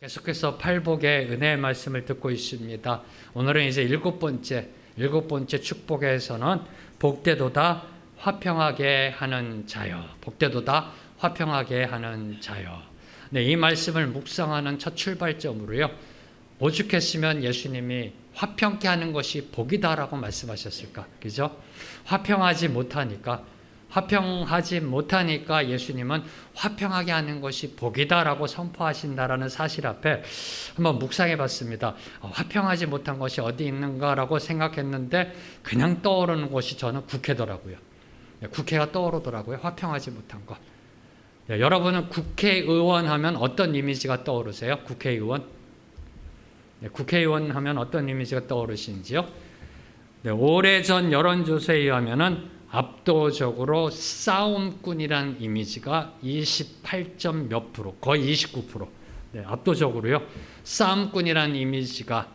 계속해서 팔복의 은혜의 말씀을 듣고 있습니다. 오늘은 이제 일곱 번째 축복에서는 복되도다 화평하게 하는 자여. 복되도다 화평하게 하는 자여. 네, 이 말씀을 묵상하는 첫 출발점으로요. 오죽했으면 예수님이 화평케 하는 것이 복이다라고 말씀하셨을까? 그죠? 화평하지 못하니까 예수님은 화평하게 하는 것이 복이다라고 선포하신다라는 사실 앞에 한번 묵상해 봤습니다. 화평하지 못한 것이 어디 있는가라고 생각했는데 그냥 떠오르는 것이 저는 국회더라고요. 국회가 떠오르더라고요. 화평하지 못한 것. 여러분은 국회의원 하면 어떤 이미지가 떠오르세요? 국회의원? 국회의원 하면 어떤 이미지가 떠오르시는지요? 오래전 여론조사에 의하면은 압도적으로 싸움꾼이라는 이미지가 28점 몇 프로, 거의 29%. 압도적으로요. 싸움꾼이라는 이미지가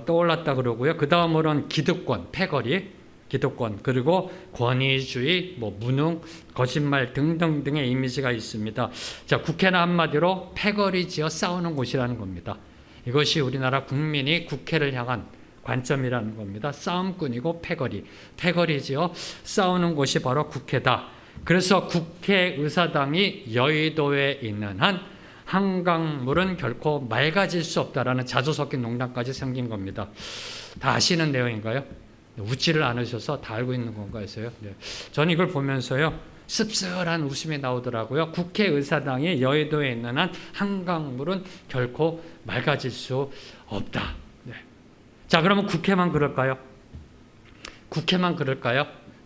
떠올랐다 그러고요. 그 다음으로는 기득권, 패거리, 기득권, 그리고 권위주의, 무능, 거짓말 등등등의 이미지가 있습니다. 자, 국회는 한마디로 패거리지어 싸우는 곳이라는 겁니다. 이것이 우리나라 국민이 국회를 향한 관점이라는 겁니다. 싸움꾼이고 패거리지요. 싸우는 곳이 바로 국회다. 그래서 국회의사당이 여의도에 있는 한 한강물은 결코 맑아질 수 없다라는 자주 섞인 농담까지 생긴 겁니다. 다 아시는 내용인가요? 웃지를 않으셔서 다 알고 있는 건가 해서요. 저는 이걸 보면서요. 씁쓸한 웃음이 나오더라고요. 국회의사당이 여의도에 있는 한 한강물은 결코 맑아질 수 없다. 자, 그러면 국회만 그럴까요?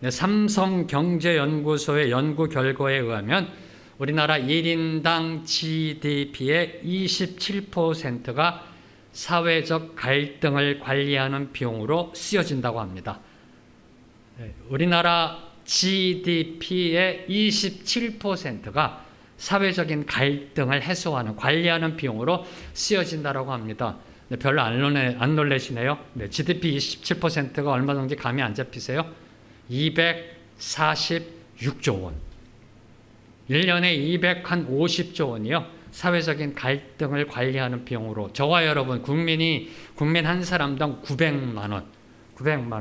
삼성경제연구소의 연구 결과에 의하면 우리나라 1인당 GDP의 27%가 사회적 갈등을 관리하는 비용으로 쓰여진다고 합니다. 우리나라 GDP의 27%가 사회적인 갈등을 해소하는, 관리하는 비용으로 쓰여진다고 합니다. 별로 안 놀라시네요. GDP 27%가 얼마 정도 감이 안 잡히세요? 246조 원. 1년에 250조 원이요. 사회적인 갈등을 관리하는 비용으로 저와 여러분 국민 한 사람당 900만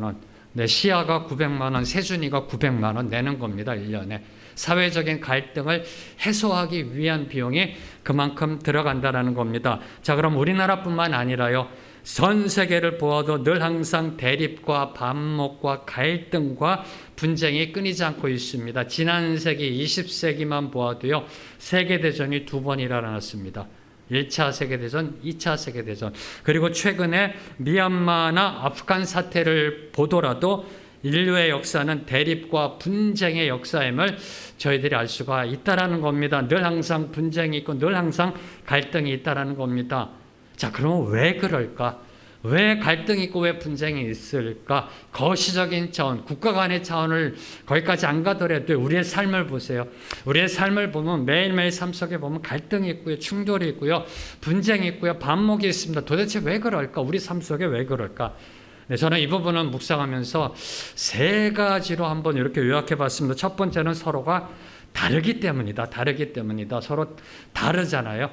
원. 시야가 900만 원, 세준이가 900만 원 내는 겁니다. 1년에. 사회적인 갈등을 해소하기 위한 비용이 그만큼 들어간다는 겁니다. 자, 그럼 우리나라뿐만 아니라요. 전 세계를 보아도 늘 항상 대립과 반목과 갈등과 분쟁이 끊이지 않고 있습니다. 지난 세기 20세기만 보아도요. 세계대전이 2번 일어났습니다. 1차 세계대전, 2차 세계대전. 그리고 최근에 미얀마나 아프간 사태를 보더라도 인류의 역사는 대립과 분쟁의 역사임을 저희들이 알 수가 있다라는 겁니다. 늘 항상 분쟁이 있고 늘 항상 갈등이 있다라는 겁니다. 자, 그러면 왜 그럴까? 왜 갈등이 있고 왜 분쟁이 있을까? 거시적인 차원, 국가 간의 차원을 거기까지 안 가더라도 우리의 삶을 보세요. 우리의 삶을 보면 매일매일 삶 속에 보면 갈등이 있고요. 충돌이 있고요. 분쟁이 있고요. 반목이 있습니다. 도대체 왜 그럴까? 우리 삶 속에 왜 그럴까? 저는 이 부분은 묵상하면서 세 가지로 한번 이렇게 요약해 봤습니다. 첫 번째는 서로가 다르기 때문이다. 서로 다르잖아요.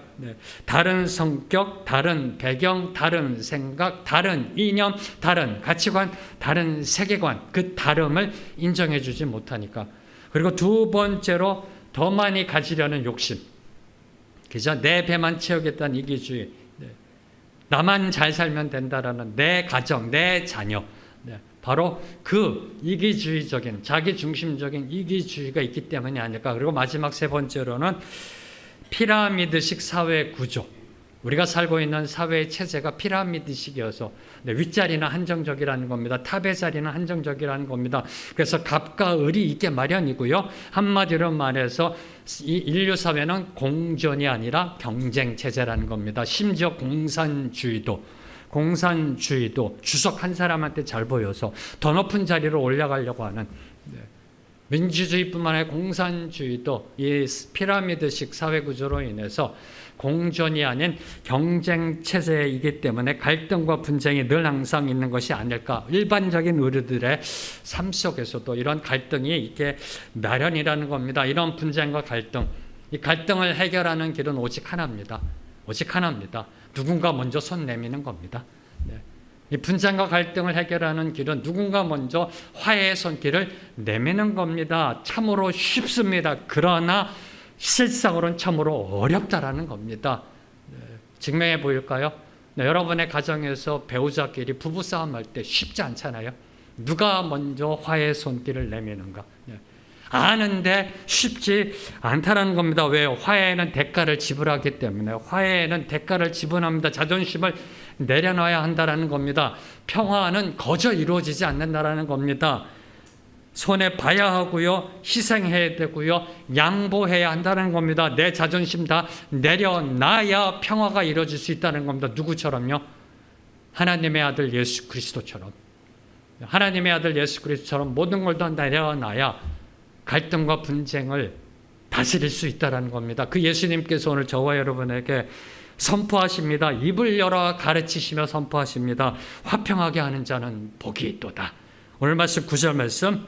다른 성격, 다른 배경, 다른 생각, 다른 이념, 다른 가치관, 다른 세계관, 그 다름을 인정해 주지 못하니까. 그리고 두 번째로 더 많이 가지려는 욕심. 그죠? 내 배만 채우겠다는 이기주의. 나만 잘 살면 된다라는 내 가정, 내 자녀. 바로 그 이기주의적인, 자기중심적인 이기주의가 있기 때문이 아닐까. 그리고 마지막 세 번째로는 피라미드식 사회 구조. 우리가 살고 있는 사회 체제가 피라미드식이어서 윗자리는 한정적이라는 겁니다. 탑의 자리는 한정적이라는 겁니다. 그래서 갑과 을이 있게 마련이고요. 한마디로 말해서 이 인류 사회는 공존이 아니라 경쟁 체제라는 겁니다. 심지어 공산주의도 주석 한 사람한테 잘 보여서 더 높은 자리로 올라가려고 하는 민주주의뿐만 아니라 공산주의도 이 피라미드식 사회구조로 인해서 공존이 아닌 경쟁 체제이기 때문에 갈등과 분쟁이 늘 항상 있는 것이 아닐까. 일반적인 우리들의 삶 속에서도 이런 갈등이 있게 마련이라는 겁니다. 이런 분쟁과 갈등, 이 갈등을 해결하는 길은 오직 하나입니다. 오직 하나입니다. 누군가 먼저 손 내미는 겁니다. 네. 이 분쟁과 갈등을 해결하는 길은 누군가 먼저 화해의 손길을 내미는 겁니다. 참으로 쉽습니다. 그러나 실상으로는 참으로 어렵다라는 겁니다. 네. 증명해 보일까요? 네, 여러분의 가정에서 배우자끼리 부부싸움 할 때 쉽지 않잖아요. 누가 먼저 화해의 손길을 내미는가? 네. 아는데 쉽지 않다라는 겁니다. 왜요? 화해에는 대가를 지불하기 때문에. 화해에는 대가를 지불합니다. 자존심을 내려놔야 한다라는 겁니다. 평화는 거저 이루어지지 않는다라는 겁니다. 손해 봐야 하고요. 희생해야 되고요. 양보해야 한다는 겁니다. 내 자존심 다 내려놔야 평화가 이루어질 수 있다는 겁니다. 누구처럼요? 하나님의 아들 예수 그리스도처럼. 하나님의 아들 예수 그리스도처럼 모든 걸 다 내려놔야 갈등과 분쟁을 다스릴 수 있다는 겁니다. 그 예수님께서 오늘 저와 여러분에게 선포하십니다. 입을 열어 가르치시며 선포하십니다. 화평하게 하는 자는 복이 있도다. 오늘 말씀 9절 말씀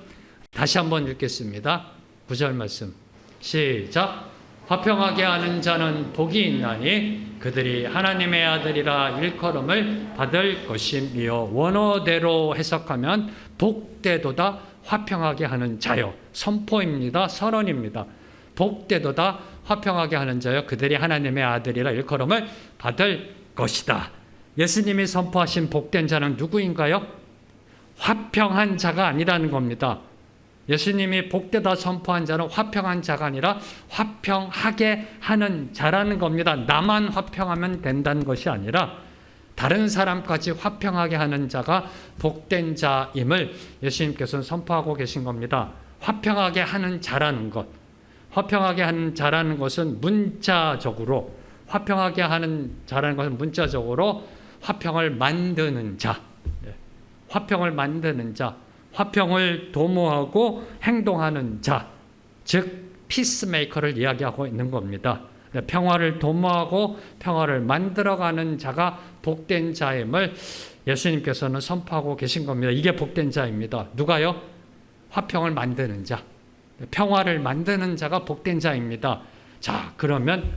다시 한번 읽겠습니다. 9절 말씀 시작. 화평하게 하는 자는 복이 있나니 그들이 하나님의 아들이라 일컬음을 받을 것이며, 원어대로 해석하면 복되도다 화평하게 하는 자요. 선포입니다. 선언입니다. 복되도다 화평하게 하는 자요. 그들이 하나님의 아들이라 일컬음을 받을 것이다. 예수님이 선포하신 복된 자는 누구인가요? 화평한 자가 아니라는 겁니다. 예수님이 복되다 선포한 자는 화평한 자가 아니라 화평하게 하는 자라는 겁니다. 나만 화평하면 된다는 것이 아니라 다른 사람까지 화평하게 하는 자가 복된 자임을 예수님께서는 선포하고 계신 겁니다. 화평하게 하는 자라는 것, 화평하게 하는 자라는 것은 문자적으로, 화평하게 하는 자라는 것은 문자적으로 화평을 만드는 자, 화평을 만드는 자, 화평을 도모하고 행동하는 자, 즉 피스메이커를 이야기하고 있는 겁니다. 평화를 도모하고 평화를 만들어가는 자가 복된 자임을 예수님께서는 선포하고 계신 겁니다. 이게 복된 자입니다. 누가요? 화평을 만드는 자, 평화를 만드는 자가 복된 자입니다. 자, 그러면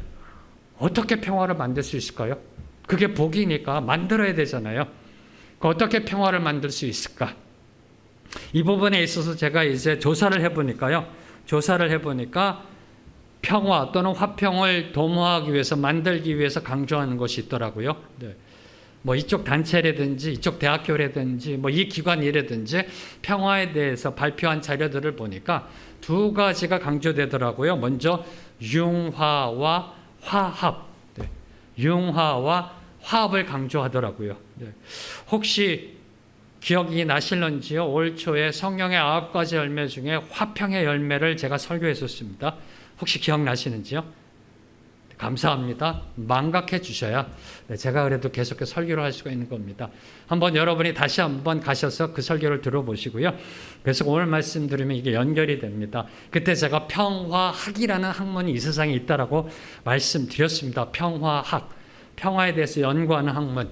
어떻게 평화를 만들 수 있을까요? 그게 복이니까 만들어야 되잖아요. 어떻게 평화를 만들 수 있을까? 이 부분에 있어서 제가 이제 조사를 해보니까 평화 또는 화평을 도모하기 위해서, 만들기 위해서 강조하는 것이 있더라고요. 네. 뭐 이쪽 단체라든지 이쪽 대학교라든지 뭐 이 기관이라든지 평화에 대해서 발표한 자료들을 보니까 두 가지가 강조되더라고요. 먼저 융화와 화합, 네. 융화와 화합을 강조하더라고요. 네. 혹시 기억이 나실런지요? 올 초에 성령의 9가지 열매 중에 화평의 열매를 제가 설교했었습니다. 혹시 기억나시는지요? 감사합니다. 망각해 주셔야 제가 그래도 계속해서 설교를 할 수가 있는 겁니다. 한번 여러분이 다시 한번 가셔서 그 설교를 들어보시고요. 그래서 오늘 말씀 들으면 이게 연결이 됩니다. 그때 제가 평화학이라는 학문이 이 세상에 있다라고 말씀드렸습니다. 평화학, 평화에 대해서 연구하는 학문.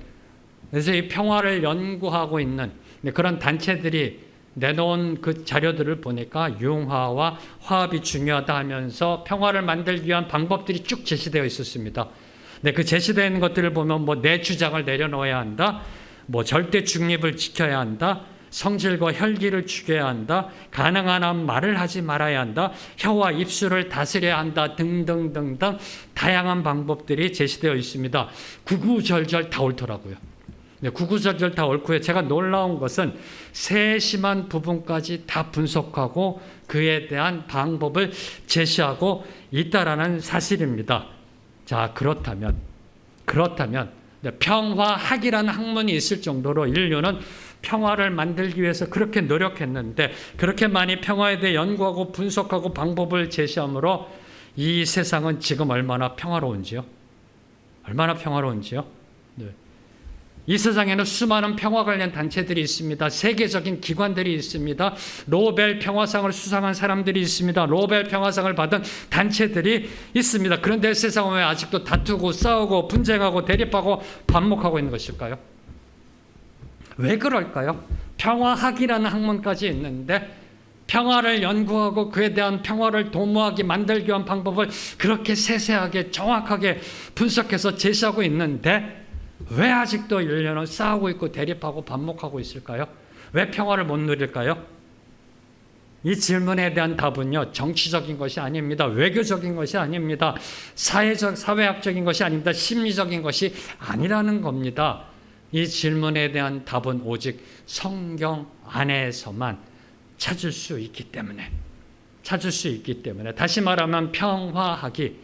그래서 이 평화를 연구하고 있는 그런 단체들이 내놓은 그 자료들을 보니까 융화와 화합이 중요하다 하면서 평화를 만들기 위한 방법들이 쭉 제시되어 있었습니다. 네, 그 제시되어 있는 것들을 보면 뭐 내 주장을 내려놓아야 한다, 뭐 절대 중립을 지켜야 한다, 성질과 혈기를 죽여야 한다, 가능한 한 말을 하지 말아야 한다, 혀와 입술을 다스려야 한다 등등등등 다양한 방법들이 제시되어 있습니다. 구구절절 다 옳더라고요. 네, 구구절절 다 옳고요. 제가 놀라운 것은 세심한 부분까지 다 분석하고 그에 대한 방법을 제시하고 있다라는 사실입니다. 자, 그렇다면 평화학이라는 학문이 있을 정도로 인류는 평화를 만들기 위해서 그렇게 노력했는데, 그렇게 많이 평화에 대해 연구하고 분석하고 방법을 제시함으로 이 세상은 지금 얼마나 평화로운지요? 네. 이 세상에는 수많은 평화 관련 단체들이 있습니다. 세계적인 기관들이 있습니다. 노벨 평화상을 수상한 사람들이 있습니다. 노벨 평화상을 받은 단체들이 있습니다. 그런데 세상은 왜 아직도 다투고 싸우고 분쟁하고 대립하고 반목하고 있는 것일까요? 왜 그럴까요? 평화학이라는 학문까지 있는데 평화를 연구하고 그에 대한 평화를 도모하게 만들기 위한 방법을 그렇게 세세하게 정확하게 분석해서 제시하고 있는데 왜 아직도 인류는 싸우고 있고 대립하고 반목하고 있을까요? 왜 평화를 못 누릴까요? 이 질문에 대한 답은요, 정치적인 것이 아닙니다. 외교적인 것이 아닙니다. 사회학적인 것이 아닙니다. 심리적인 것이 아니라는 겁니다. 이 질문에 대한 답은 오직 성경 안에서만 찾을 수 있기 때문에 다시 말하면 평화하기,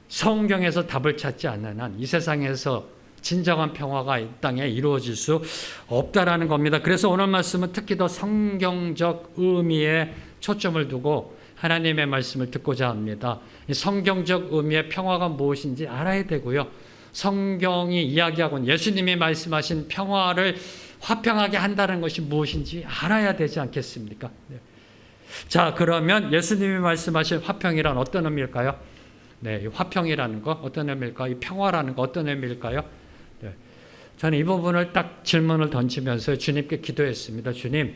성경에서 답을 찾지 않는 한 이 세상에서 진정한 평화가 이 땅에 이루어질 수 없다라는 겁니다. 그래서 오늘 말씀은 특히 더 성경적 의미에 초점을 두고 하나님의 말씀을 듣고자 합니다. 이 성경적 의미의 평화가 무엇인지 알아야 되고요. 성경이 이야기하고 예수님이 말씀하신 평화를 화평하게 한다는 것이 무엇인지 알아야 되지 않겠습니까? 네. 자, 그러면 예수님이 말씀하신 화평이란 어떤 의미일까요? 네, 이 화평이라는 거 어떤 의미일까요? 이 평화라는 거 어떤 의미일까요? 네. 저는 이 부분을 딱 질문을 던지면서 주님께 기도했습니다. 주님,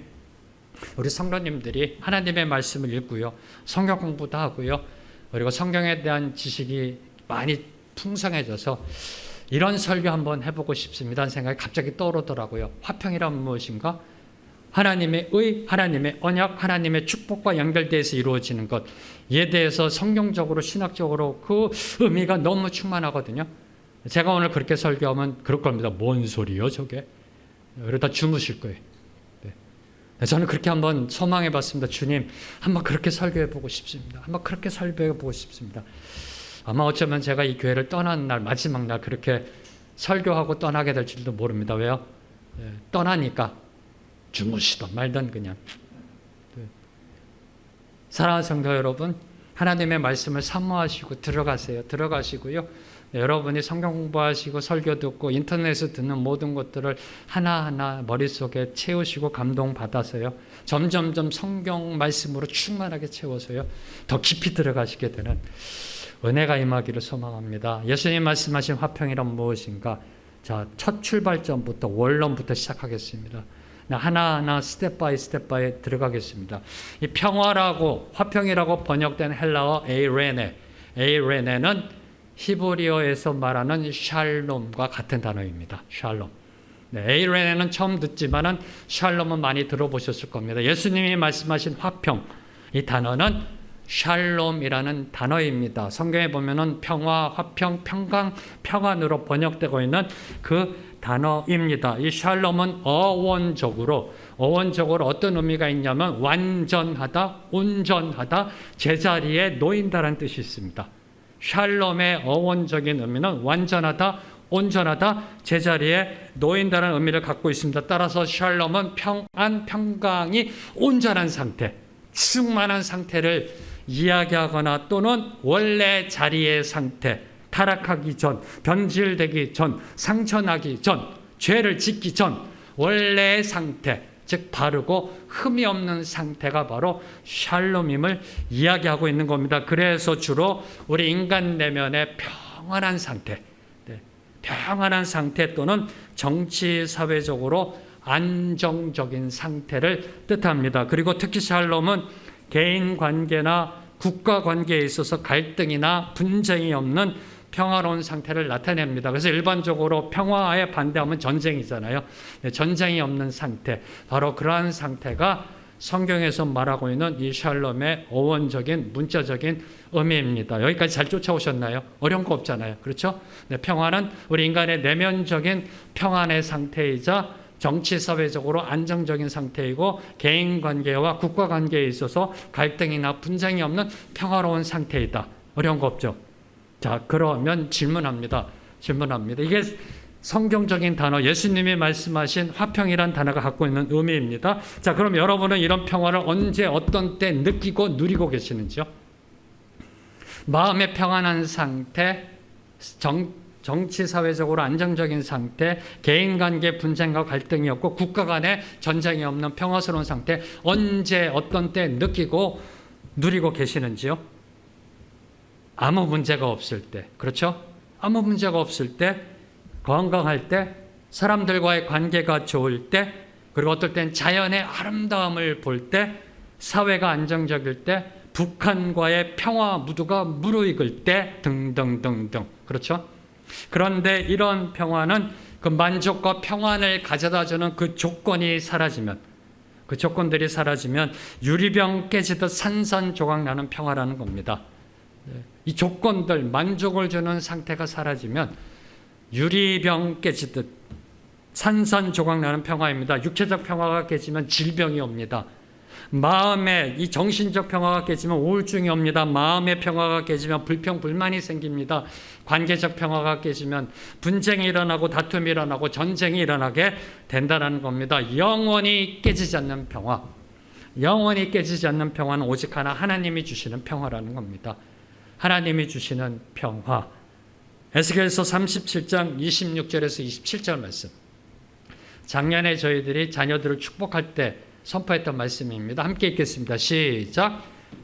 우리 성도님들이 하나님의 말씀을 읽고요, 성경 공부도 하고요, 그리고 성경에 대한 지식이 많이 풍성해져서 이런 설교 한번 해보고 싶습니다 하는 생각이 갑자기 떠오르더라고요. 화평이란 무엇인가? 하나님의 의, 하나님의 언약, 하나님의 축복과 연결돼서 이루어지는 것, 이에 대해서 성경적으로 신학적으로 그 의미가 너무 충만하거든요. 제가 오늘 그렇게 설교하면 그럴 겁니다. 뭔 소리요 저게? 그러다 주무실 거예요. 네. 저는 그렇게 한번 소망해 봤습니다. 주님, 한번 그렇게 설교해 보고 싶습니다. 한번 그렇게 설교해 보고 싶습니다. 아마 어쩌면 제가 이 교회를 떠나는 날, 마지막 날 그렇게 설교하고 떠나게 될지도 모릅니다. 왜요? 네. 떠나니까 주무시던 말던 그냥. 네. 사랑하는 성도 여러분, 하나님의 말씀을 사모하시고 들어가시고요. 네, 여러분이 성경 공부하시고 설교 듣고 인터넷에서 듣는 모든 것들을 하나하나 머릿속에 채우시고 감동받아서요. 점점점 성경 말씀으로 충만하게 채워서요. 더 깊이 들어가시게 되는 은혜가 임하기를 소망합니다. 예수님 말씀하신 화평이란 무엇인가? 자, 첫 출발점부터 원론부터 시작하겠습니다. 하나하나 스텝 바이 들어가겠습니다. 이 평화라고 화평이라고 번역된 헬라어 에이레네는 히브리어에서 말하는 샬롬과 같은 단어입니다. 샬롬. 네, 에이레네는 처음 듣지만은 샬롬은 많이 들어보셨을 겁니다. 예수님이 말씀하신 화평, 이 단어는 샬롬이라는 단어입니다. 성경에 보면은 평화, 화평, 평강, 평안으로 번역되고 있는 그 단어입니다. 이 샬롬은 어원적으로 어떤 의미가 있냐면 완전하다, 온전하다, 제자리에 놓인다라는 뜻이 있습니다. 샬롬의 어원적인 의미는 완전하다, 온전하다, 제자리에 놓인다는 의미를 갖고 있습니다. 따라서 샬롬은 평안, 평강이 온전한 상태, 충만한 상태를 이야기하거나 또는 원래 자리의 상태, 타락하기 전, 변질되기 전, 상처나기 전, 죄를 짓기 전 원래의 상태, 즉 바르고 흠이 없는 상태가 바로 샬롬임을 이야기하고 있는 겁니다. 그래서 주로 우리 인간 내면의 평안한 상태, 평안한 상태 또는 정치 사회적으로 안정적인 상태를 뜻합니다. 그리고 특히 샬롬은 개인 관계나 국가 관계에 있어서 갈등이나 분쟁이 없는 평화로운 상태를 나타냅니다. 그래서 일반적으로 평화에 반대하면 전쟁이잖아요. 전쟁이 없는 상태, 바로 그러한 상태가 성경에서 말하고 있는 이 샬롬의 어원적인 문자적인 의미입니다. 여기까지 잘 쫓아오셨나요? 어려운 거 없잖아요. 그렇죠? 네, 평화는 우리 인간의 내면적인 평안의 상태이자 정치 사회적으로 안정적인 상태이고 개인 관계와 국가 관계에 있어서 갈등이나 분쟁이 없는 평화로운 상태이다. 어려운 거 없죠? 자, 그러면 질문합니다. 이게 성경적인 단어, 예수님이 말씀하신 화평이란 단어가 갖고 있는 의미입니다. 자, 그럼 여러분은 이런 평화를 언제 어떤 때 느끼고 누리고 계시는지요? 마음의 평안한 상태, 정치 사회적으로 안정적인 상태, 개인 관계 분쟁과 갈등이 없고 국가 간에 전쟁이 없는 평화스러운 상태, 언제 어떤 때 느끼고 누리고 계시는지요? 아무 문제가 없을 때, 그렇죠? 아무 문제가 없을 때, 건강할 때, 사람들과의 관계가 좋을 때, 그리고 어떨 땐 자연의 아름다움을 볼 때, 사회가 안정적일 때, 북한과의 평화 무드가 무르익을 때 등등등등. 그렇죠? 그런데 이런 평화는 그 만족과 평안을 가져다주는 그 조건이 사라지면, 그 조건들이 사라지면 유리병 깨지듯 산산조각 나는 평화라는 겁니다. 이 조건들, 만족을 주는 상태가 사라지면 유리병 깨지듯 산산조각 나는 평화입니다. 육체적 평화가 깨지면 질병이 옵니다. 마음의 이 정신적 평화가 깨지면 우울증이 옵니다. 마음의 평화가 깨지면 불평, 불만이 생깁니다. 관계적 평화가 깨지면 분쟁이 일어나고 다툼이 일어나고 전쟁이 일어나게 된다는 겁니다. 영원히 깨지지 않는 평화. 영원히 깨지지 않는 평화는 오직 하나, 하나님이 주시는 평화라는 겁니다. 하나님이 주시는 평화. 에스겔서 37장 26절에서 27절 말씀. 작년에 저희들이 자녀들을 축복할 때 선포했던 말씀입니다. 함께 읽겠습니다. 시작.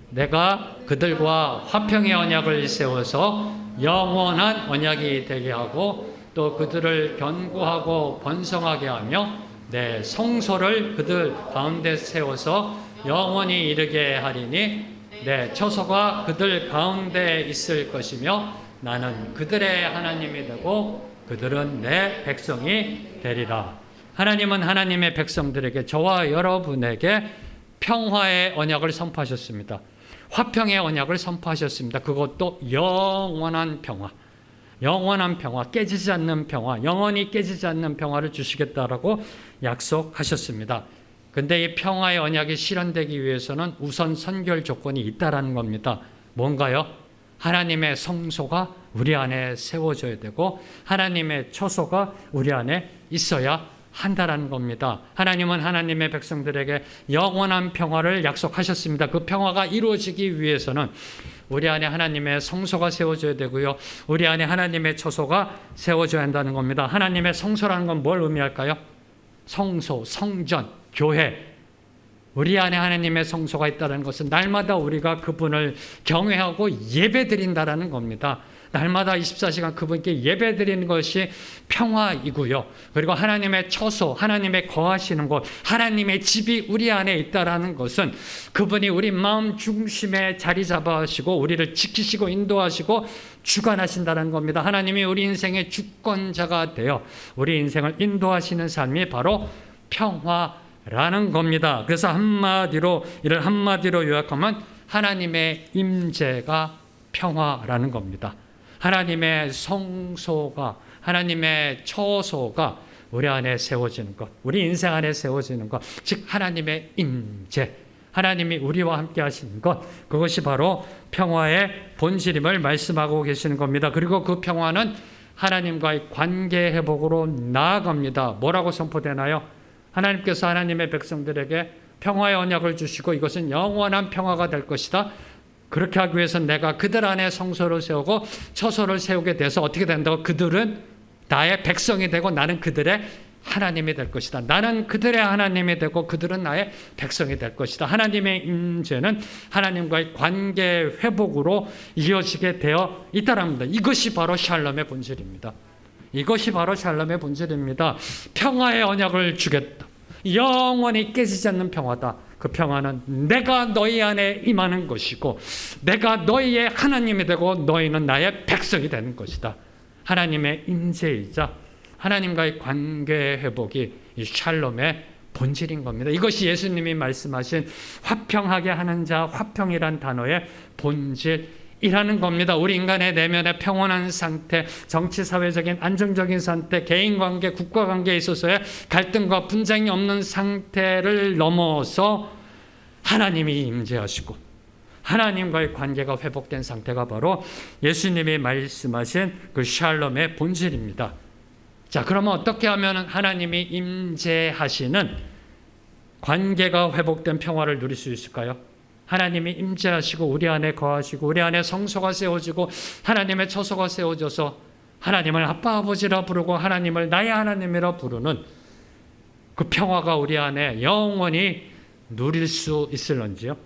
내가 그들과 화평의 언약을 세워서 영원한 언약이 되게 하고 또 그들을 견고하고 번성하게 하며 내 성소를 그들 가운데 세워서 영원히 이르게 하리니 내 처소가 그들 가운데 있을 것이며 나는 그들의 하나님이 되고 그들은 내 백성이 되리라. 하나님은 하나님의 백성들에게, 저와 여러분에게 평화의 언약을 선포하셨습니다. 화평의 언약을 선포하셨습니다. 그것도 영원한 평화, 영원한 평화, 깨지지 않는 평화, 영원히 깨지지 않는 평화를 주시겠다라고 약속하셨습니다. 근데 이 평화의 언약이 실현되기 위해서는 우선 선결 조건이 있다라는 겁니다. 뭔가요? 하나님의 성소가 우리 안에 세워져야 되고 하나님의 처소가 우리 안에 있어야 한다라는 겁니다. 하나님은 하나님의 백성들에게 영원한 평화를 약속하셨습니다. 그 평화가 이루어지기 위해서는 우리 안에 하나님의 성소가 세워져야 되고요. 우리 안에 하나님의 처소가 세워져야 한다는 겁니다. 하나님의 성소라는 건 뭘 의미할까요? 성소, 성전, 교회. 우리 안에 하나님의 성소가 있다는 것은 날마다 우리가 그분을 경외하고 예배드린다라는 겁니다. 날마다 24시간 그분께 예배드리는 것이 평화이고요. 그리고 하나님의 처소, 하나님의 거하시는 곳, 하나님의 집이 우리 안에 있다는 것은 그분이 우리 마음 중심에 자리 잡아하시고 우리를 지키시고 인도하시고 주관하신다는 겁니다. 하나님이 우리 인생의 주권자가 되어 우리 인생을 인도하시는 삶이 바로 평화라는 겁니다. 그래서 이를 한마디로 요약하면 하나님의 임재가 평화라는 겁니다. 하나님의 성소가, 하나님의 처소가 우리 안에 세워지는 것, 우리 인생 안에 세워지는 것, 즉 하나님의 임재, 하나님이 우리와 함께 하시는 것, 그것이 바로 평화의 본질임을 말씀하고 계시는 겁니다. 그리고 그 평화는 하나님과의 관계 회복으로 나아갑니다. 뭐라고 선포되나요? 하나님께서 하나님의 백성들에게 평화의 언약을 주시고 이것은 영원한 평화가 될 것이다. 그렇게 하기 위해서 내가 그들 안에 성소를 세우고 처소를 세우게 돼서 어떻게 된다고? 그들은 나의 백성이 되고 나는 그들의 하나님이 될 것이다. 나는 그들의 하나님이 되고 그들은 나의 백성이 될 것이다. 하나님의 임재는 하나님과의 관계 회복으로 이어지게 되어 있다랍니다. 이것이 바로 샬롬의 본질입니다. 이것이 바로 샬롬의 본질입니다. 평화의 언약을 주겠다. 영원히 깨지지 않는 평화다. 그 평화는 내가 너희 안에 임하는 것이고 내가 너희의 하나님이 되고 너희는 나의 백성이 되는 것이다. 하나님의 임재이자 하나님과의 관계 회복이 이 샬롬의 본질인 겁니다. 이것이 예수님이 말씀하신 화평하게 하는 자, 화평이란 단어의 본질이라는 겁니다. 우리 인간의 내면의 평온한 상태, 정치 사회적인 안정적인 상태, 개인관계, 국가관계에 있어서의 갈등과 분쟁이 없는 상태를 넘어서 하나님이 임재하시고 하나님과의 관계가 회복된 상태가 바로 예수님이 말씀하신 그 샬롬의 본질입니다. 자, 그러면 어떻게 하면 하나님이 임재하시는 관계가 회복된 평화를 누릴 수 있을까요? 하나님이 임재하시고 우리 안에 거하시고 우리 안에 성소가 세워지고 하나님의 처소가 세워져서 하나님을 아빠 아버지라 부르고 하나님을 나의 하나님이라 부르는 그 평화가 우리 안에 영원히 누릴 수 있을런지요?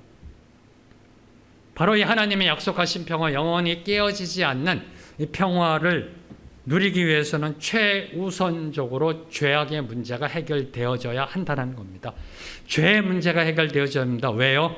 바로 이 하나님의 약속하신 평화, 영원히 깨어지지 않는 이 평화를 누리기 위해서는 최우선적으로 죄악의 문제가 해결되어져야 한다는 겁니다. 죄의 문제가 해결되어져야 합니다. 왜요?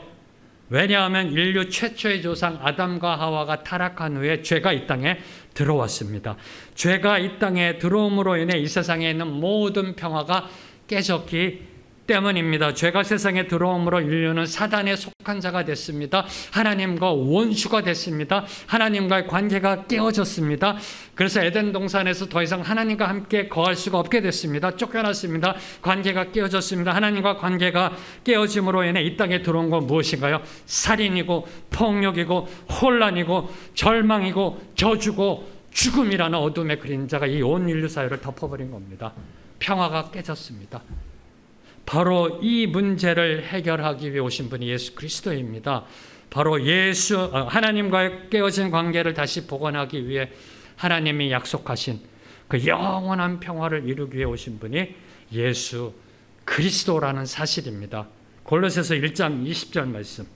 왜냐하면 인류 최초의 조상 아담과 하와가 타락한 후에 죄가 이 땅에 들어왔습니다. 죄가 이 땅에 들어옴으로 인해 이 세상에 있는 모든 평화가 깨졌기 때문입니다. 죄가 세상에 들어옴으로 인류는 사단에 속한 자가 됐습니다. 하나님과 원수가 됐습니다. 하나님과의 관계가 깨어졌습니다. 그래서 에덴 동산에서 더 이상 하나님과 함께 거할 수가 없게 됐습니다. 쫓겨났습니다. 관계가 깨어졌습니다. 하나님과 관계가 깨어짐으로 인해 이 땅에 들어온 건 무엇인가요? 살인이고 폭력이고 혼란이고 절망이고 저주고 죽음이라는 어둠의 그림자가 이 온 인류 사회를 덮어버린 겁니다. 평화가 깨졌습니다. 바로 이 문제를 해결하기 위해 오신 분이 예수 그리스도입니다. 바로 하나님과의 깨어진 관계를 다시 복원하기 위해 하나님이 약속하신 그 영원한 평화를 이루기 위해 오신 분이 예수 그리스도라는 사실입니다. 골로새서 1장 20절 말씀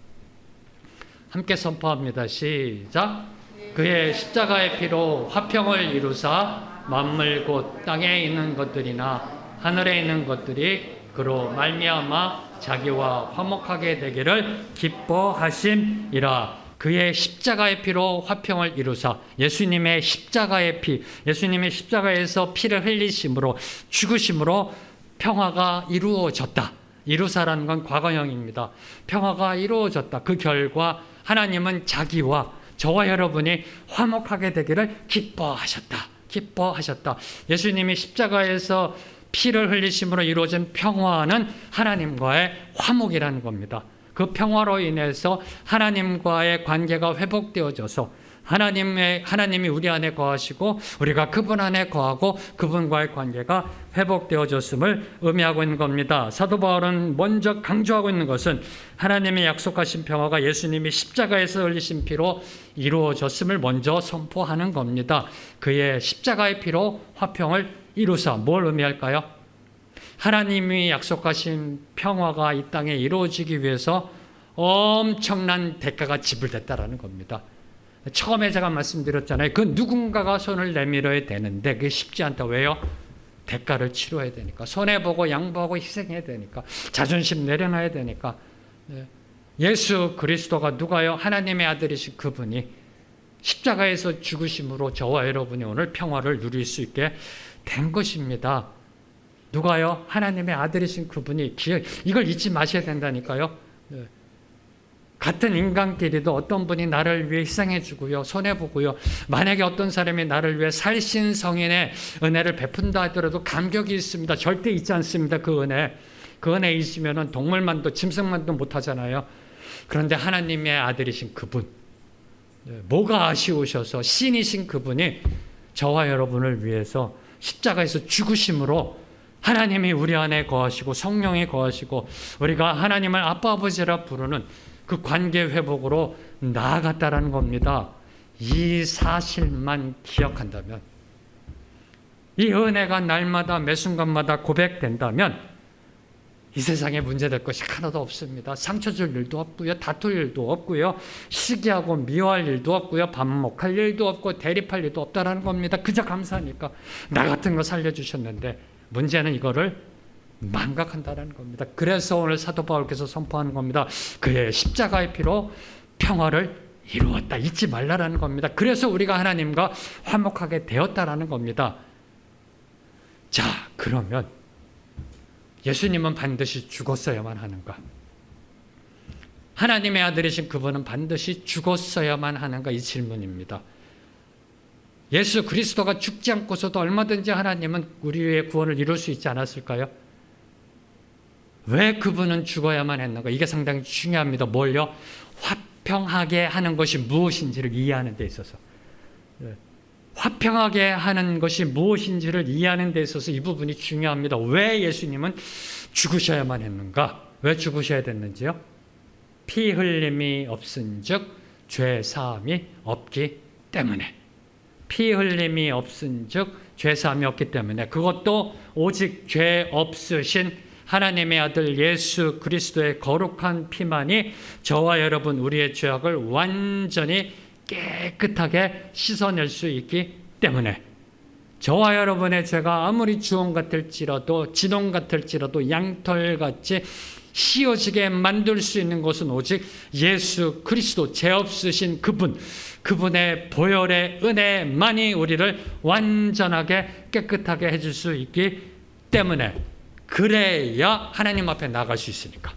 함께 선포합니다. 시작. 그의 십자가의 피로 화평을 이루사 만물 곧 땅에 있는 것들이나 하늘에 있는 것들이 그로 말미암아 자기와 화목하게 되기를 기뻐하심이라. 그의 십자가의 피로 화평을 이루사, 예수님의 십자가의 피, 예수님의 십자가에서 피를 흘리심으로 죽으심으로 평화가 이루어졌다. 이루사라는 건 과거형입니다. 평화가 이루어졌다. 그 결과 하나님은 자기와 저와 여러분이 화목하게 되기를 기뻐하셨다. 기뻐하셨다. 예수님이 십자가에서 피를 흘리심으로 이루어진 평화는 하나님과의 화목이라는 겁니다. 그 평화로 인해서 하나님과의 관계가 회복되어져서 하나님이 우리 안에 거하시고 우리가 그분 안에 거하고 그분과의 관계가 회복되어졌음을 의미하고 있는 겁니다. 사도 바울은 먼저 강조하고 있는 것은 하나님의 약속하신 평화가 예수님이 십자가에서 흘리신 피로 이루어졌음을 먼저 선포하는 겁니다. 그의 십자가의 피로 화평을 이루사 뭘 의미할까요? 하나님이 약속하신 평화가 이 땅에 이루어지기 위해서 엄청난 대가가 지불됐다라는 겁니다. 처음에 제가 말씀드렸잖아요. 그 누군가가 손을 내밀어야 되는데 그게 쉽지 않다. 왜요? 대가를 치러야 되니까. 손해보고 양보하고 희생해야 되니까. 자존심 내려놔야 되니까. 예수 그리스도가 누가요? 하나님의 아들이신 그분이 십자가에서 죽으심으로 저와 여러분이 오늘 평화를 누릴 수 있게 된 것입니다. 누가요? 하나님의 아들이신 그분이 이걸 잊지 마셔야 된다니까요. 같은 인간끼리도 어떤 분이 나를 위해 희생해 주고요. 손해보고요. 만약에 어떤 사람이 나를 위해 살신성인의 은혜를 베푼다 하더라도 감격이 있습니다. 절대 잊지 않습니다. 그 은혜. 그 은혜 있으면 동물만도 짐승만도 못하잖아요. 그런데 하나님의 아들이신 그분, 뭐가 아쉬우셔서 신이신 그분이 저와 여러분을 위해서 십자가에서 죽으심으로 하나님이 우리 안에 거하시고 성령이 거하시고 우리가 하나님을 아빠 아버지라 부르는 그 관계 회복으로 나아갔다라는 겁니다. 이 사실만 기억한다면, 이 은혜가 날마다 매 순간마다 고백된다면 이 세상에 문제될 것이 하나도 없습니다. 상처 줄 일도 없고요. 다툴 일도 없고요. 시기하고 미워할 일도 없고요. 반목할 일도 없고 대립할 일도 없다라는 겁니다. 그저 감사하니까 나 같은 거 살려주셨는데 문제는 이거를 망각한다는 겁니다. 그래서 오늘 사도 바울께서 선포하는 겁니다. 그의 십자가의 피로 평화를 이루었다. 잊지 말라라는 겁니다. 그래서 우리가 하나님과 화목하게 되었다라는 겁니다. 자, 그러면 예수님은 반드시 죽었어야만 하는가? 하나님의 아들이신 그분은 반드시 죽었어야만 하는가? 이 질문입니다. 예수 그리스도가 죽지 않고서도 얼마든지 하나님은 우리의 구원을 이룰 수 있지 않았을까요? 왜 그분은 죽어야만 했는가? 이게 상당히 중요합니다. 뭘요? 화평하게 하는 것이 무엇인지를 이해하는 데 있어서. 화평하게 하는 것이 무엇인지를 이해하는 데 있어서 이 부분이 중요합니다. 왜 예수님은 죽으셔야만 했는가? 왜 죽으셔야 됐는지요? 피 흘림이 없은즉 죄 사함이 없기 때문에. 피 흘림이 없은즉 죄 사함이 없기 때문에. 그것도 오직 죄 없으신 하나님의 아들 예수 그리스도의 거룩한 피만이 저와 여러분 우리의 죄악을 완전히 깨끗하게 씻어낼 수 있기 때문에 저와 여러분의 죄가 아무리 주홍 같을지라도 진홍 같을지라도 양털같이 휘어지게 만들 수 있는 것은 오직 예수 그리스도, 죄 없으신 그분의 보혈의 은혜만이 우리를 완전하게 깨끗하게 해줄 수 있기 때문에, 그래야 하나님 앞에 나아갈 수 있으니까,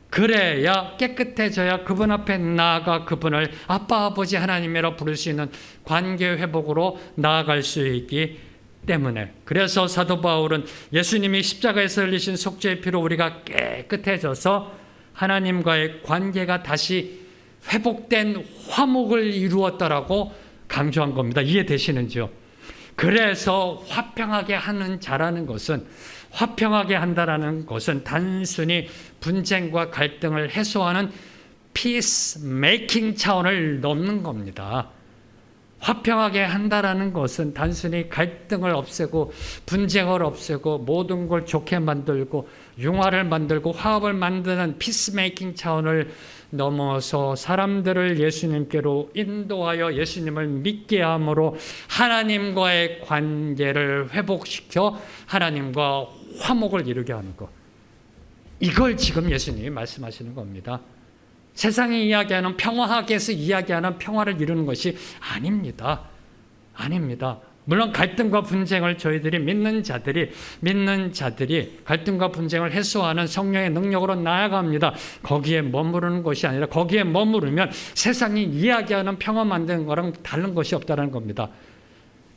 그래야 깨끗해져야 그분 앞에 나아가 그분을 아빠 아버지 하나님이라 부를 수 있는 관계 회복으로 나아갈 수 있기 때문에, 그래서 사도 바울은 예수님이 십자가에서 흘리신 속죄의 피로 우리가 깨끗해져서 하나님과의 관계가 다시 회복된 화목을 이루었다라고 강조한 겁니다. 이해되시는지요? 그래서 화평하게 잘하는 것은, 화평하게 한다라는 것은 단순히 분쟁과 갈등을 해소하는 피스 메이킹 차원을 넘는 겁니다. 화평하게 한다라는 것은 단순히 갈등을 없애고 분쟁을 없애고 모든 걸 좋게 만들고 융화를 만들고 화합을 만드는 피스메이킹 차원을 넘어서 사람들을 예수님께로 인도하여 예수님을 믿게 함으로 하나님과의 관계를 회복시켜 하나님과 화목을 이루게 하는 것, 이걸 지금 예수님이 말씀하시는 겁니다. 세상이 이야기하는 평화학에서 이야기하는 평화를 이루는 것이 아닙니다. 아닙니다. 물론 갈등과 분쟁을 저희들이 믿는 자들이 갈등과 분쟁을 해소하는 성령의 능력으로 나아갑니다. 거기에 머무르는 것이 아니라, 거기에 머무르면 세상이 이야기하는 평화 만드는 거랑 다른 것이 없다는 겁니다.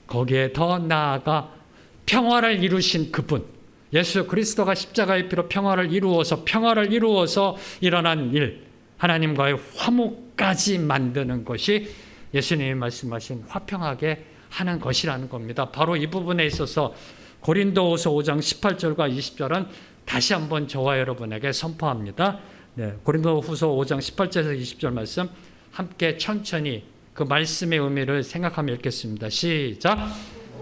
거기에 더 나아가 평화를 이루신 그분, 예수 그리스도가 십자가의 피로 평화를 이루어서 일어난 일, 하나님과의 화목까지 만드는 것이 예수님이 말씀하신 화평하게 하는 것이라는 겁니다. 바로 이 부분에 있어서 고린도후서 5장 18절과 20절은 다시 한번 저와 여러분에게 선포합니다. 고린도후서 5장 18절에서 20절 말씀 함께 천천히 그 말씀의 의미를 생각하며 읽겠습니다. 시작.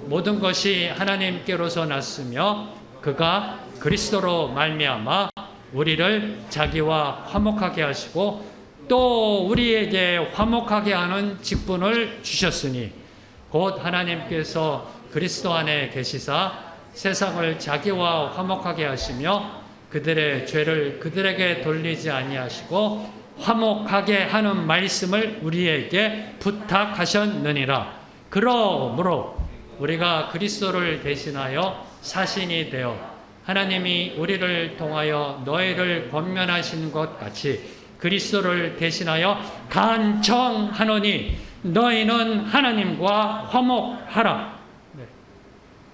모든 것이 하나님께로서 났으며 그가 그리스도로 말미암아 우리를 자기와 화목하게 하시고 또 우리에게 화목하게 하는 직분을 주셨으니 곧 하나님께서 그리스도 안에 계시사 세상을 자기와 화목하게 하시며 그들의 죄를 그들에게 돌리지 아니하시고 화목하게 하는 말씀을 우리에게 부탁하셨느니라. 그러므로 우리가 그리스도를 대신하여 사신이 되어 하나님이 우리를 통하여 너희를 권면하신 것 같이 그리스도를 대신하여 간청하노니 너희는 하나님과 화목하라.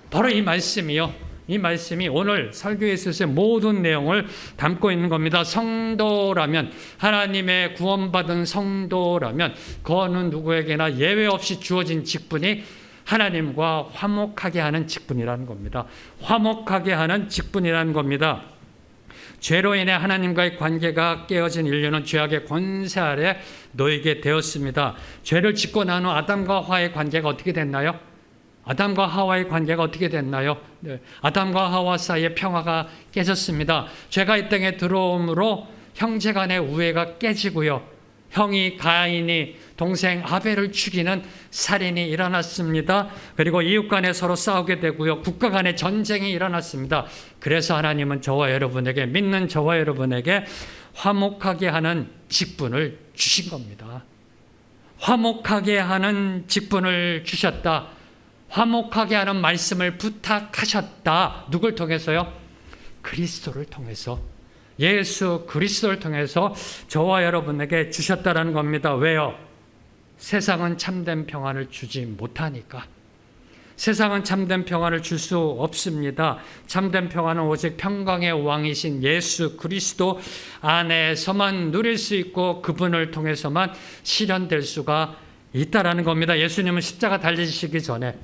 바로 이 말씀이요. 이 말씀이 오늘 설교에 있어서의 모든 내용을 담고 있는 겁니다. 성도라면, 하나님의 구원받은 성도라면 그 어느 누구에게나 예외 없이 주어진 직분이 하나님과 화목하게 하는 직분이라는 겁니다. 화목하게 하는 직분이라는 겁니다. 죄로 인해 하나님과의 관계가 깨어진 인류는 죄악의 권세 아래 놓이게 되었습니다. 죄를 짓고 난 후 아담과 하와의 관계가 어떻게 됐나요? 아담과 하와의 관계가 어떻게 됐나요? 아담과 하와 사이의 평화가 깨졌습니다. 죄가 이 땅에 들어옴으로 형제 간의 우애가 깨지고요. 형이 가인이 동생 아벨을 죽이는 살인이 일어났습니다. 그리고 이웃 간에 서로 싸우게 되고요. 국가 간에 전쟁이 일어났습니다. 그래서 하나님은 저와 여러분에게, 믿는 저와 여러분에게 화목하게 하는 직분을 주신 겁니다. 화목하게 하는 직분을 주셨다. 화목하게 하는 말씀을 부탁하셨다. 누굴 통해서요? 그리스도를 통해서. 예수 그리스도를 통해서 저와 여러분에게 주셨다는 겁니다. 왜요? 세상은 참된 평안을 주지 못하니까. 세상은 참된 평안을 줄 수 없습니다. 참된 평안은 오직 평강의 왕이신 예수 그리스도 안에서만 누릴 수 있고 그분을 통해서만 실현될 수가 있다라는 겁니다. 예수님은 십자가 달리시기 전에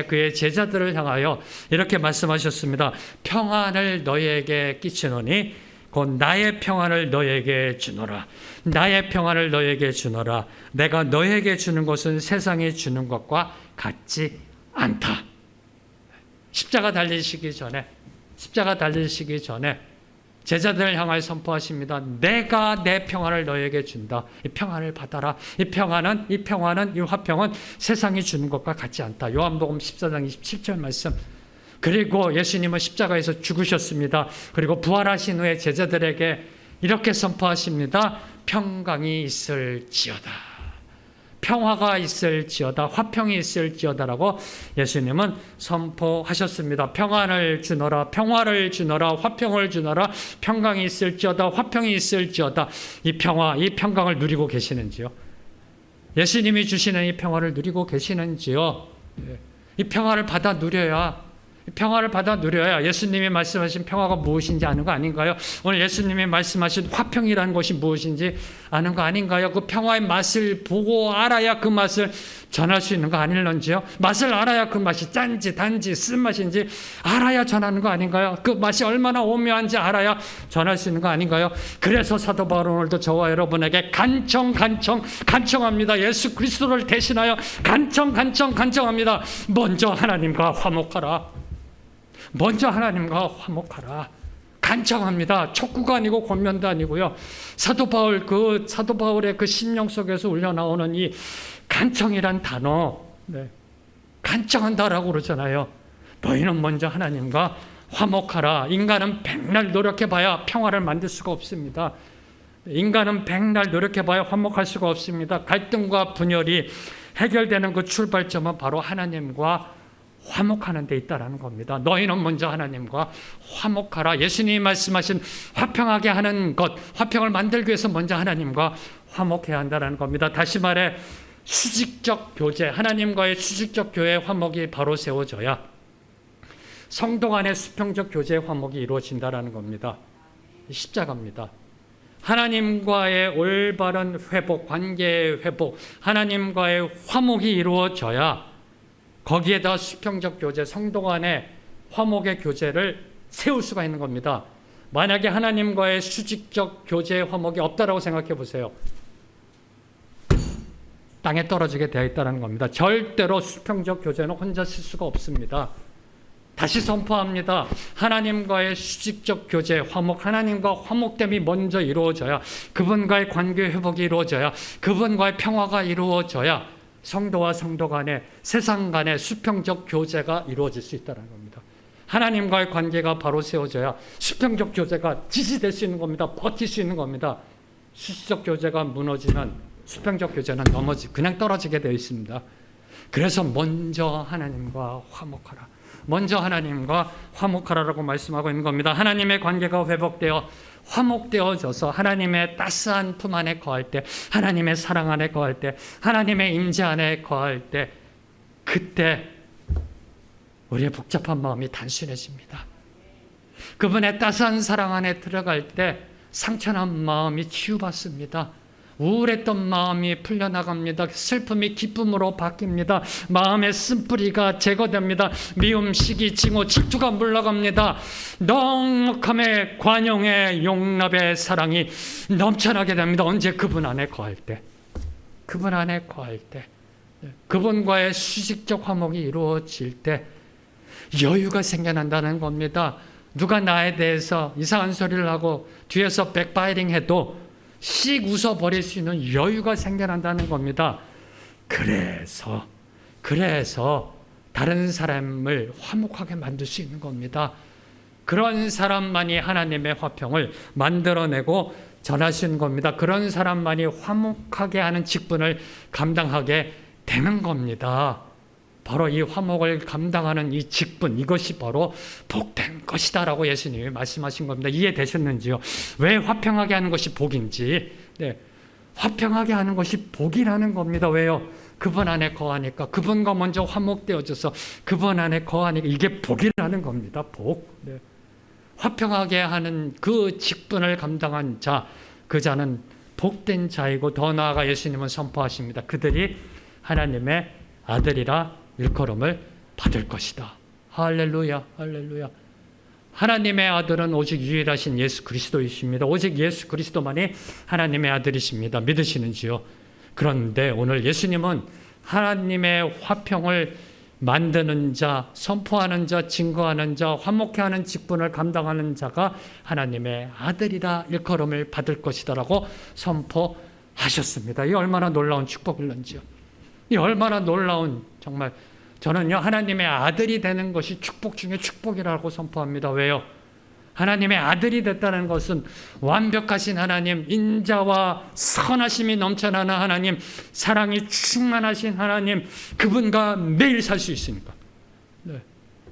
그의 제자들을 향하여 이렇게 말씀하셨습니다. 평안을 너희에게 끼치노니 곧 나의 평안을 너희에게 주노라. 나의 평안을 너희에게 주노라. 내가 너희에게 주는 것은 세상이 주는 것과 같지 않다. 십자가 달리시기 전에 제자들을 향하여 선포하십니다. 내가 내 평안을 너에게 준다. 이 평안을 받아라. 이 평안은 이 화평은 세상이 주는 것과 같지 않다. 요한복음 14장 27절 말씀. 그리고 예수님은 십자가에서 죽으셨습니다. 그리고 부활하신 후에 제자들에게 이렇게 선포하십니다. 평강이 있을지어다. 평화가 있을지어다. 화평이 있을지어다라고 예수님은 선포하셨습니다. 평안을 주너라. 평화를 주너라. 화평을 주너라. 평강이 있을지어다. 화평이 있을지어다. 이 평화, 이 평강을 누리고 계시는지요? 예수님이 주시는 이 평화를 누리고 계시는지요? 이 평화를 받아 누려야 평화를 받아 누려야 예수님이 말씀하신 평화가 무엇인지 아는 거 아닌가요? 오늘 예수님이 말씀하신 화평이라는 것이 무엇인지 아는 거 아닌가요? 그 평화의 맛을 보고 알아야 그 맛을 전할 수 있는 거 아닐런지요? 맛을 알아야 그 맛이 짠지 단지 쓴맛인지 알아야 전하는 거 아닌가요? 그 맛이 얼마나 오묘한지 알아야 전할 수 있는 거 아닌가요? 그래서 사도 바울은 오늘도 저와 여러분에게 간청합니다. 예수 그리스도를 대신하여 간청합니다. 먼저 하나님과 화목하라. 먼저 하나님과 화목하라. 간청합니다. 촉구가 아니고 권면도 아니고요. 사도 바울의 그 심령 속에서 울려나오는 이 간청이란 단어, 간청한다라고 그러잖아요. 너희는 먼저 하나님과 화목하라. 인간은 백날 노력해봐야 평화를 만들 수가 없습니다. 인간은 백날 노력해봐야 화목할 수가 없습니다. 갈등과 분열이 해결되는 그 출발점은 바로 하나님과 화목하는 데 있다라는 겁니다. 너희는 먼저 하나님과 화목하라. 예수님이 말씀하신 화평하게 하는 것, 화평을 만들기 위해서 먼저 하나님과 화목해야 한다는 겁니다. 다시 말해 수직적 교제, 하나님과의 수직적 교회의 화목이 바로 세워져야 성도 간의 수평적 교제의 화목이 이루어진다는 겁니다. 십자가입니다. 하나님과의 올바른 회복, 관계의 회복, 하나님과의 화목이 이루어져야 거기에다 수평적 교제, 성도 간의 화목의 교제를 세울 수가 있는 겁니다. 만약에 하나님과의 수직적 교제의 화목이 없다라고 생각해 보세요. 땅에 떨어지게 되어 있다는 겁니다. 절대로 수평적 교제는 혼자 쓸 수가 없습니다. 다시 선포합니다. 하나님과의 수직적 교제, 화목, 하나님과 화목됨이 먼저 이루어져야, 그분과의 관계 회복이 이루어져야, 그분과의 평화가 이루어져야 성도와 성도 간의, 세상 간의 수평적 교제가 이루어질 수 있다는 겁니다. 하나님과의 관계가 바로 세워져야 수평적 교제가 지지될 수 있는 겁니다. 버틸 수 있는 겁니다. 수직적 교제가 무너지면 수평적 교제는 그냥 떨어지게 되어 있습니다. 그래서 먼저 하나님과 화목하라. 먼저 하나님과 화목하라라고 말씀하고 있는 겁니다. 하나님의 관계가 회복되어 화목되어져서 하나님의 따스한 품 안에 거할 때, 하나님의 사랑 안에 거할 때, 하나님의 임재 안에 거할 때, 그때 우리의 복잡한 마음이 단순해집니다. 그분의 따스한 사랑 안에 들어갈 때 상처난 마음이 치유받습니다. 우울했던 마음이 풀려나갑니다. 슬픔이 기쁨으로 바뀝니다. 마음의 쓴뿌리가 제거됩니다. 미움, 시기, 징후, 질투가 물러갑니다. 넉넉함의 관용의 용납의 사랑이 넘쳐나게 됩니다. 언제? 그분 안에 거할 때. 그분 안에 거할 때. 그분과의 수직적 화목이 이루어질 때 여유가 생겨난다는 겁니다. 누가 나에 대해서 이상한 소리를 하고 뒤에서 백파이팅 해도 씩 웃어버릴 수 있는 여유가 생겨난다는 겁니다. 그래서 다른 사람을 화목하게 만들 수 있는 겁니다. 그런 사람만이 하나님의 화평을 만들어내고 전하시는 겁니다. 그런 사람만이 화목하게 하는 직분을 감당하게 되는 겁니다. 바로 이 화목을 감당하는 이 직분, 이것이 바로 복된 것이다라고 예수님이 말씀하신 겁니다. 이해되셨는지요? 왜 화평하게 하는 것이 복인지. 화평하게 하는 것이 복이라는 겁니다. 왜요? 그분 안에 거하니까, 그분과 먼저 화목되어져서 그분 안에 거하니까 이게 복이라는 겁니다. 복. 화평하게 하는 그 직분을 감당한 자, 그 자는 복된 자이고, 더 나아가 예수님은 선포하십니다. 그들이 하나님의 아들이라 일컬음을 받을 것이다. 할렐루야, 할렐루야. 하나님의 아들은 오직 유일하신 예수 그리스도이십니다. 오직 예수 그리스도만이 하나님의 아들이십니다. 믿으시는지요? 그런데 오늘 예수님은 하나님의 화평을 만드는 자, 선포하는 자, 증거하는 자, 화목케 하는 직분을 감당하는 자가 하나님의 아들이라 일컬음을 받을 것이다라고 선포하셨습니다. 이 얼마나 놀라운 축복일런지요. 이 얼마나 놀라운, 정말 저는요, 하나님의 아들이 되는 것이 축복 중에 축복이라고 선포합니다. 왜요? 하나님의 아들이 됐다는 것은 완벽하신 하나님, 인자와 선하심이 넘쳐나는 하나님, 사랑이 충만하신 하나님, 그분과 매일 살 수 있으니까, 네.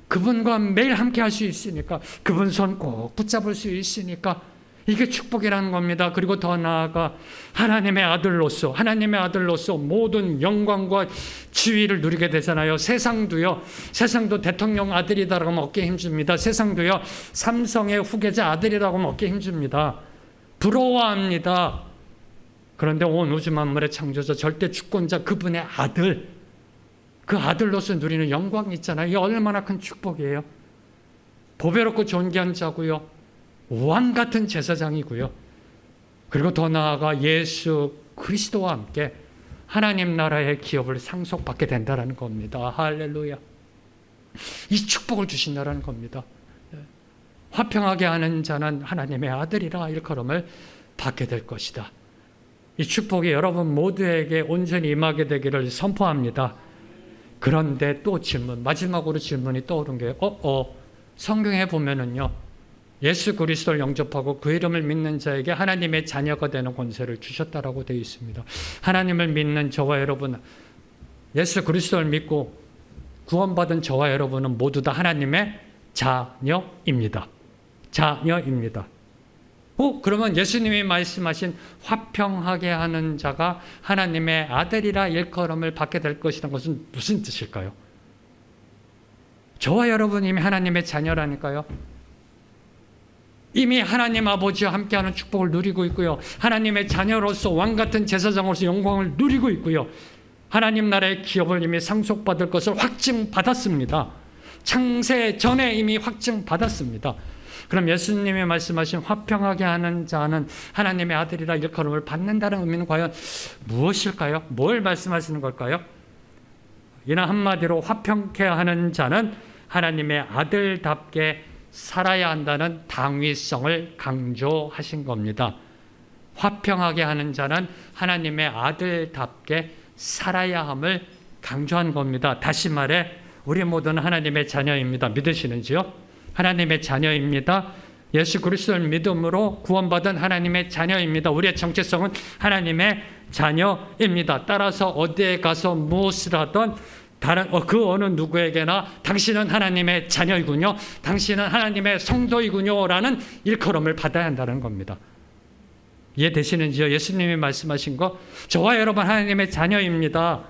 그분과 매일 함께 할 수 있으니까, 그분 손 꼭 붙잡을 수 있으니까 이게 축복이라는 겁니다. 그리고 더 나아가 하나님의 아들로서 모든 영광과 지위를 누리게 되잖아요. 세상도 대통령 아들이라고 하면 어깨에 힘줍니다. 세상도요, 삼성의 후계자 아들이라고 하면 어깨에 힘줍니다. 부러워합니다. 그런데 온 우주 만물의 창조자, 절대 주권자, 그분의 아들, 그 아들로서 누리는 영광이 있잖아요. 이게 얼마나 큰 축복이에요. 보배롭고 존귀한 자고요, 왕 같은 제사장이고요. 그리고 더 나아가 예수 그리스도와 함께 하나님 나라의 기업을 상속받게 된다는 겁니다. 할렐루야. 이 축복을 주신다는 겁니다. 화평하게 하는 자는 하나님의 아들이라 일컬음을 받게 될 것이다. 이 축복이 여러분 모두에게 온전히 임하게 되기를 선포합니다. 그런데 또 마지막으로 질문이 떠오른 게 성경에 보면은요, 예수 그리스도를 영접하고 그 이름을 믿는 자에게 하나님의 자녀가 되는 권세를 주셨다라고 되어 있습니다. 하나님을 믿는 저와 여러분, 예수 그리스도를 믿고 구원받은 저와 여러분은 모두 다 하나님의 자녀입니다. 자녀입니다. 그러면 예수님이 말씀하신 화평하게 하는 자가 하나님의 아들이라 일컬음을 받게 될 것이라는 것은 무슨 뜻일까요? 저와 여러분 이미 하나님의 자녀라니까요. 이미 하나님 아버지와 함께하는 축복을 누리고 있고요. 하나님의 자녀로서 왕같은 제사장으로서 영광을 누리고 있고요. 하나님 나라의 기업을 이미 상속받을 것을 확증받았습니다. 창세 전에 이미 확증받았습니다. 그럼 예수님이 말씀하신 화평하게 하는 자는 하나님의 아들이라 일컬음을 받는다는 의미는 과연 무엇일까요? 뭘 말씀하시는 걸까요? 이나 한마디로 화평케 하는 자는 하나님의 아들답게 살아야 한다는 당위성을 강조하신 겁니다. 화평하게 하는 자는 하나님의 아들답게 살아야 함을 강조한 겁니다. 다시 말해 우리 모두는 하나님의 자녀입니다. 믿으시는지요? 하나님의 자녀입니다. 예수 그리스도를 믿음으로 구원받은 하나님의 자녀입니다. 우리의 정체성은 하나님의 자녀입니다. 따라서 어디에 가서 무엇을 하든 그 어느 누구에게나 당신은 하나님의 자녀이군요, 당신은 하나님의 성도이군요 라는 일컬음을 받아야 한다는 겁니다. 이해되시는지요? 예수님이 말씀하신 거, 저와 여러분 하나님의 자녀입니다.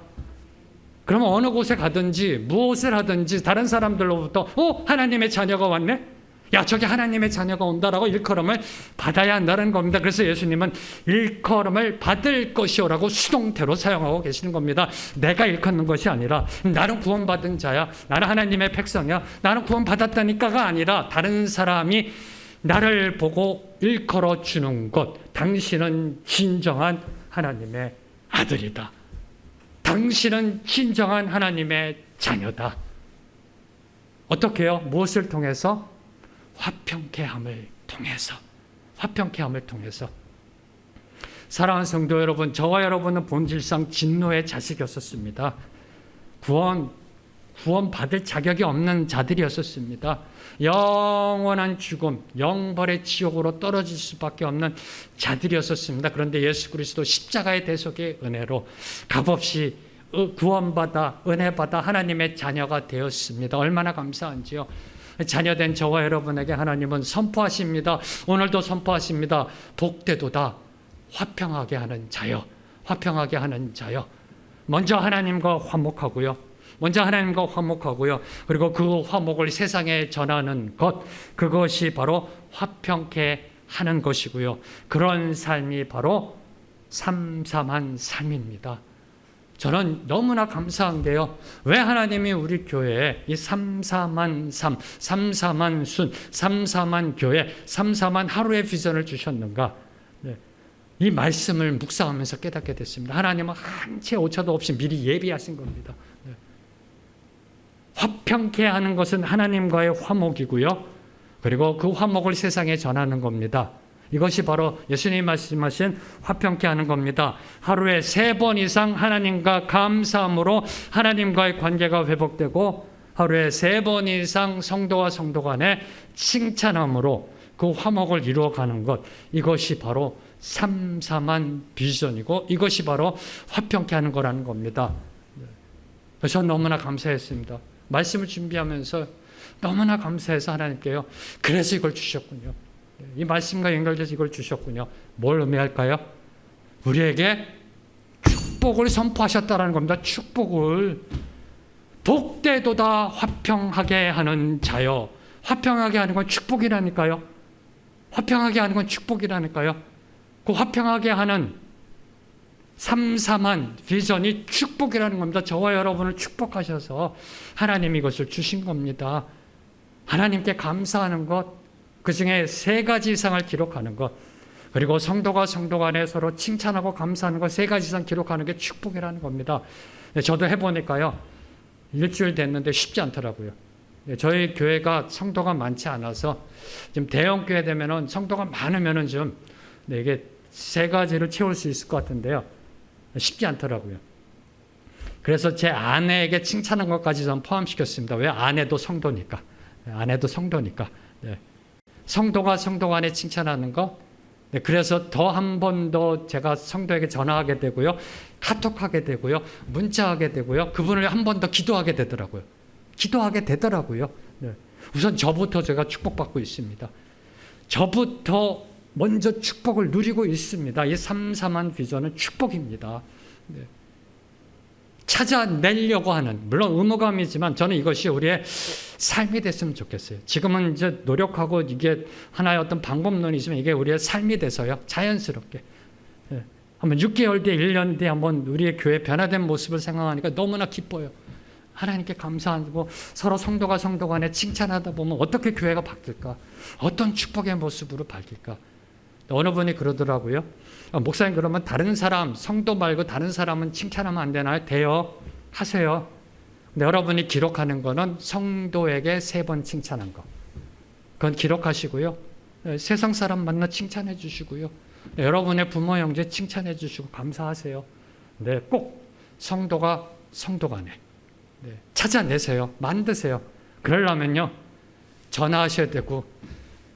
그러면 어느 곳에 가든지 무엇을 하든지 다른 사람들로부터 하나님의 자녀가 왔네? 야, 저기 하나님의 자녀가 온다라고 일컬음을 받아야 한다는 겁니다. 그래서 예수님은 일컬음을 받을 것이오라고 수동태로 사용하고 계시는 겁니다. 내가 일컫는 것이 아니라 나는 구원받은 자야, 나는 하나님의 백성이야, 나는 구원받았다니까가 아니라 다른 사람이 나를 보고 일컬어 주는 것, 당신은 진정한 하나님의 아들이다, 당신은 진정한 하나님의 자녀다. 어떻게 해요? 무엇을 통해서? 화평케 함을 통해서. 사랑하는 성도 여러분, 저와 여러분은 본질상 진노의 자식이었었습니다. 구원받을 자격이 없는 자들이었었습니다. 영원한 죽음, 영벌의 지옥으로 떨어질 수밖에 없는 자들이었었습니다. 그런데 예수 그리스도 십자가의 대속의 은혜로 값없이 구원받아 은혜받아 하나님의 자녀가 되었습니다. 얼마나 감사한지요. 자녀된 저와 여러분에게 하나님은 선포하십니다. 오늘도 선포하십니다. 복되도다 화평하게 하는 자여, 화평하게 하는 자여. 먼저 하나님과 화목하고요. 그리고 그 화목을 세상에 전하는 것, 그것이 바로 화평케 하는 것이고요. 그런 삶이 바로 삼삼한 삶입니다. 저는 너무나 감사한 게요, 왜 하나님이 우리 교회에 이 삼삼한 삶, 삼삼한 순, 삼삼한 교회, 삼삼한 하루의 비전을 주셨는가? 네. 이 말씀을 묵상하면서 깨닫게 됐습니다. 하나님은 한 채 오차도 없이 미리 예비하신 겁니다. 네. 화평케 하는 것은 하나님과의 화목이고요. 그리고 그 화목을 세상에 전하는 겁니다. 이것이 바로 예수님이 말씀하신 화평케 하는 겁니다. 하루에 3번 이상 하나님과 감사함으로 하나님과의 관계가 회복되고 하루에 3번 이상 성도와 성도 간에 칭찬함으로 그 화목을 이루어가는 것, 이것이 바로 삼삼한 비전이고 이것이 바로 화평케 하는 거라는 겁니다. 전 너무나 감사했습니다. 말씀을 준비하면서 너무나 감사해서 하나님께요. 그래서 이걸 주셨군요. 이 말씀과 연결돼서 이걸 주셨군요. 뭘 의미할까요? 우리에게 축복을 선포하셨다는 겁니다. 축복을. 복되도다 화평하게 하는 자여. 화평하게 하는 건 축복이라니까요. 화평하게 하는 건 축복이라니까요. 그 화평하게 하는 삼삼한 비전이 축복이라는 겁니다. 저와 여러분을 축복하셔서 하나님이 이것을 주신 겁니다. 하나님께 감사하는 것, 그 중에 3가지 이상을 기록하는 것, 그리고 성도가 성도 간에 서로 칭찬하고 감사하는 것 3가지 이상 기록하는 게 축복이라는 겁니다. 저도 해보니까요, 일주일 됐는데 쉽지 않더라고요. 저희 교회가 성도가 많지 않아서 지금 대형 교회 되면은 성도가 많으면은 좀 이게 3가지를 채울 수 있을 것 같은데요, 쉽지 않더라고요. 그래서 제 아내에게 칭찬한 것까지 전 포함시켰습니다. 왜? 아내도 성도니까. 아내도 성도니까. 네. 성도가 성도 간에 칭찬하는 거. 네. 그래서 더 한 번 더 제가 성도에게 전화하게 되고요, 카톡하게 되고요, 문자하게 되고요, 그분을 한 번 더 기도하게 되더라고요. 네. 우선 저부터 제가 축복받고 있습니다. 저부터 먼저 축복을 누리고 있습니다. 이 삼삼한 비전은 축복입니다. 네. 찾아내려고 하는, 물론 의무감이지만 저는 이것이 우리의 삶이 됐으면 좋겠어요. 지금은 이제 노력하고 이게 하나의 어떤 방법론이지만 이게 우리의 삶이 돼서요, 자연스럽게. 네. 한번 6개월 뒤에 1년 뒤에 한번 우리의 교회 변화된 모습을 생각하니까 너무나 기뻐요. 하나님께 감사하고 서로 성도가 성도 간에 칭찬하다 보면 어떻게 교회가 바뀔까? 어떤 축복의 모습으로 바뀔까? 어느 분이 그러더라고요. 목사님, 그러면 다른 사람, 성도 말고 다른 사람은 칭찬하면 안 되나요? 돼요. 하세요. 근데 여러분이 기록하는 거는 성도에게 3번 칭찬한 거. 그건 기록하시고요. 세상 사람 만나 칭찬해 주시고요. 여러분의 부모, 형제 칭찬해 주시고 감사하세요. 네, 꼭 성도가 성도 간에 찾아내세요. 만드세요. 그러려면요, 전화하셔야 되고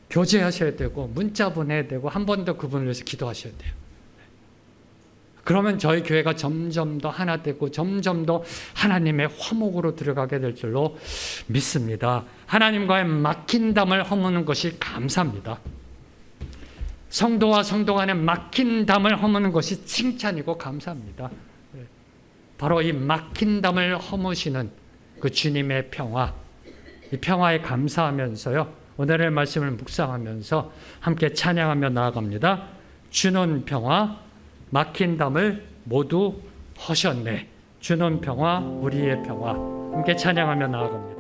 교제하셔야 되고 문자 보내야 되고 한 번 더 그분을 위해서 기도하셔야 돼요. 그러면 저희 교회가 점점 더 하나 되고 점점 더 하나님의 화목으로 들어가게 될 줄로 믿습니다. 하나님과의 막힌 담을 허무는 것이 감사합니다. 성도와 성도 간에 막힌 담을 허무는 것이 칭찬이고 감사합니다. 바로 이 막힌 담을 허무시는 그 주님의 평화, 이 평화에 감사하면서요, 오늘의 말씀을 묵상하면서 함께 찬양하며 나아갑니다. 주는 평화, 막힌 담을 모두 허셨네. 주는 평화, 우리의 평화. 함께 찬양하며 나아갑니다.